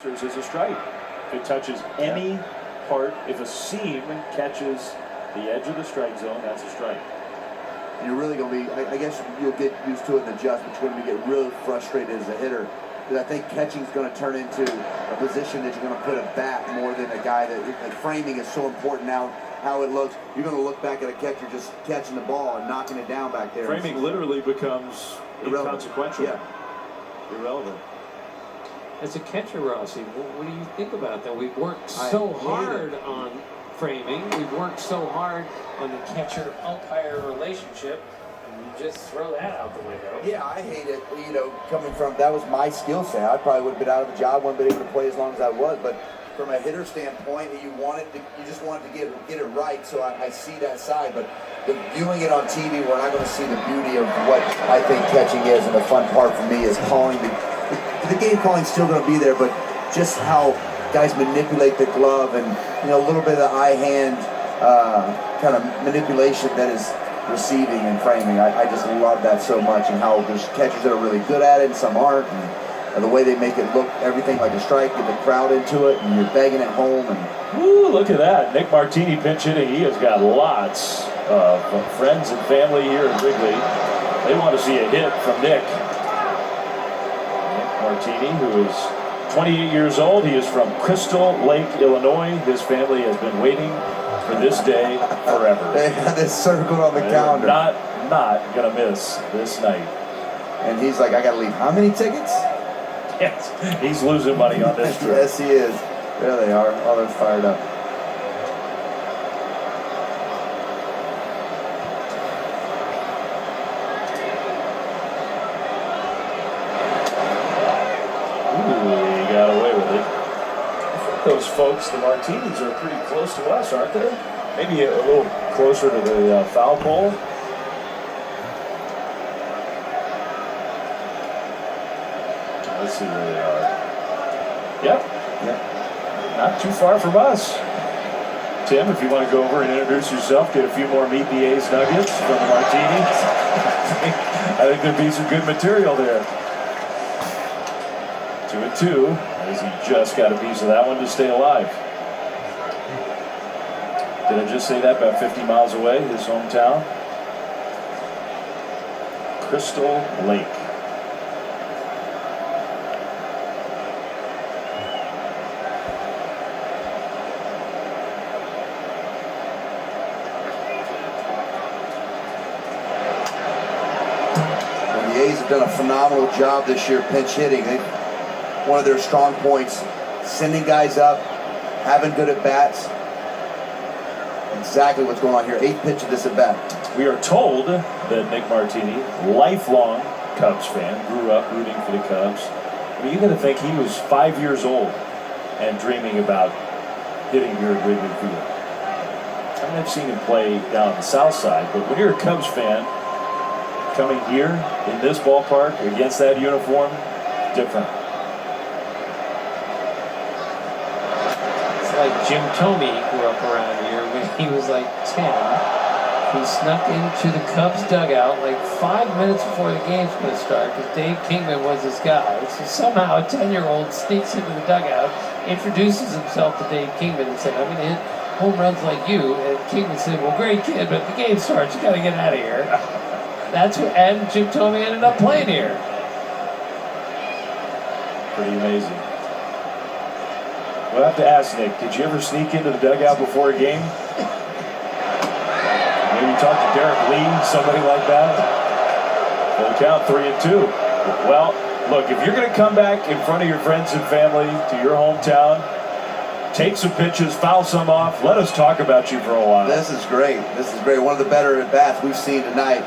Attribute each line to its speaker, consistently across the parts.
Speaker 1: is a strike. If it touches any part, if a seam catches the edge of the strike zone, that's a strike.
Speaker 2: You're really going to be, I guess you'll get used to it and adjust, but you're going to get really frustrated as a hitter. Because I think catching is going to turn into a position that you're going to put a bat more than a guy that, like, framing is so important now, how it looks. You're going to look back at a catcher just catching the ball and knocking it down back there.
Speaker 1: Framing literally becomes inconsequential.
Speaker 2: Yeah.
Speaker 1: Irrelevant.
Speaker 3: As a catcher, Rossi, what do you think about that? We've worked so hard on framing. We've worked so hard on the catcher-umpire relationship, and you just throw that out the window.
Speaker 2: Yeah, I hate it. You know, coming from, that was my skill set. I probably would have been out of a job, wouldn't been able to play as long as I was. But from a hitter standpoint, you just want to get it right. So I see that side. But viewing it on TV, we're not going to see the beauty of what I think catching is, and the fun part for me is calling the game calling is still going to be there, but just how guys manipulate the glove and, you know, a little bit of the eye-hand kind of manipulation that is receiving and framing. I just love that so much, and how there's catchers that are really good at it and some aren't, and the way they make it look everything like a strike, get the crowd into it, and you're begging it home. And
Speaker 1: woo, look at that. Nick Martini pinch hitting. He has got lots of friends and family here in Wrigley. They want to see a hit from Nick Martini, who is 28 years old. He is from Crystal Lake, Illinois. His family has been waiting for this day forever.
Speaker 2: They had this circled on the calendar.
Speaker 1: Not gonna miss this night.
Speaker 2: And he's like, I gotta leave. How many tickets?
Speaker 1: Yes, he's losing money on this trip.
Speaker 2: Yes, he is. There they are. All they're fired up.
Speaker 1: Those folks, the Martinis, are pretty close to us, aren't they? Maybe a little closer to the foul pole. Let's see where they are. Yep. Not too far from us. Tim, if you want to go over and introduce yourself, get a few more Meet the A's nuggets from the Martinis. I think there'd be some good material there. 2-2. As he just got a piece of that one to stay alive. Did I just say that? About 50 miles away, his hometown. Crystal Lake.
Speaker 2: And the A's have done a phenomenal job this year pinch hitting. One of their strong points, sending guys up, having good at bats. Exactly what's going on here. 8th pitch of this at bat.
Speaker 1: We are told that Nick Martini, lifelong Cubs fan, grew up rooting for the Cubs. I mean, you got to think he was 5 years old and dreaming about hitting here at Wrigley Field. I mean, I've seen him play down on the south side, but when you're a Cubs fan, coming here in this ballpark against that uniform, different.
Speaker 3: Like Jim Thome grew up around here when he was like 10. He snuck into the Cubs dugout like 5 minutes before the game's going to start because Dave Kingman was his guy. So somehow a 10-year-old sneaks into the dugout, introduces himself to Dave Kingman and said, I'm going to hit home runs like you. And Kingman said, well, great kid, but the game starts. You got to get out of here. And Jim Thome ended up playing here.
Speaker 1: Pretty amazing. We'll have to ask Nick, did you ever sneak into the dugout before a game? Maybe talk to Derek Lee, somebody like that? Full count, 3-2. Well, look, if you're going to come back in front of your friends and family to your hometown, take some pitches, foul some off, let us talk about you for a while.
Speaker 2: This is great. This is great. One of the better at-bats we've seen tonight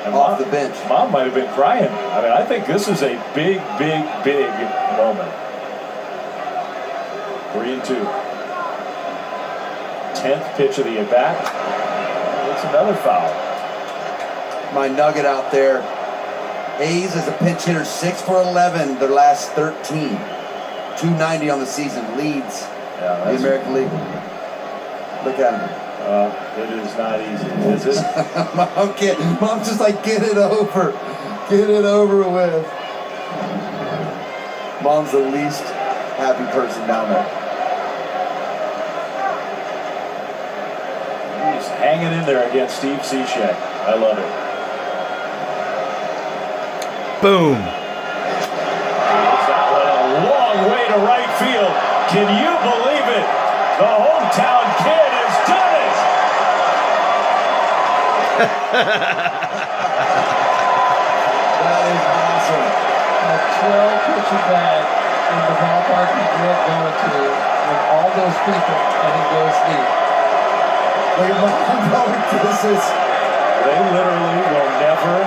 Speaker 2: off the bench.
Speaker 1: Mom might have been crying. I mean, I think this is a big moment. 3-2. 10th pitch of the at-bat. It's another foul.
Speaker 2: My nugget out there. A's as a pinch hitter, 6 for 11 their last 13. 290 on the season. Leads the American League. Look at him.
Speaker 1: It is not easy, is it?
Speaker 2: Mom's just like, get it over. Get it over with. Mom's the least happy person down there.
Speaker 1: He's hanging in there against Steve Cishek. I love it.
Speaker 4: Boom.
Speaker 1: That went a long way to right field. Can you believe it? The hometown kid has done it.
Speaker 2: That is awesome.
Speaker 3: A 12-pitch at bat in the ballpark he grew up going to with all those people, and he goes deep.
Speaker 2: Look at my kisses.
Speaker 1: They literally will never,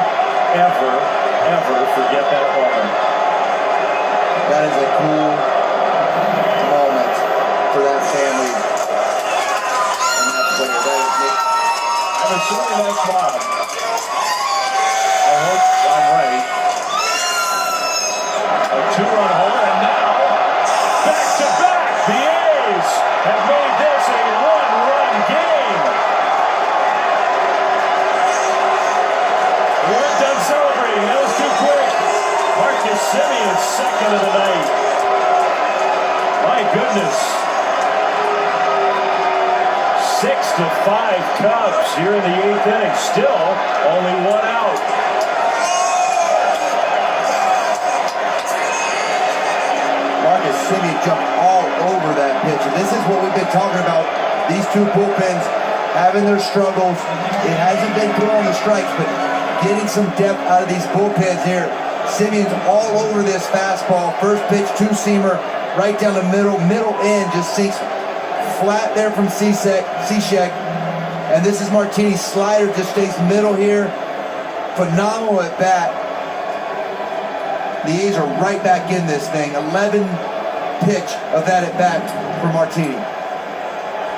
Speaker 1: ever, ever forget that moment.
Speaker 2: That is a cool moment for that family and that player. That is Nick.
Speaker 1: And it's really nice mom. I hope I'm right. A 2-run homer, and now back to back. The A's have made this a 1-run game. We weren't done celebrating. That was too quick. Marcus Semien, second of the night. My goodness. 6-5 Cubs here in the 8th inning. Still only 1 out.
Speaker 2: Marcus Semien jumped all over that pitch. And this is what we've been talking about. These two bullpens having their struggles. It hasn't been throwing the strikes, but getting some depth out of these bullpens here. Semien's all over this fastball. First pitch, two-seamer, right down the middle end, just sinks flat there from Cishek. And this is Martini's slider, just stays middle here. Phenomenal at bat. The A's are right back in this thing. 11 pitch of that at bat for Martini.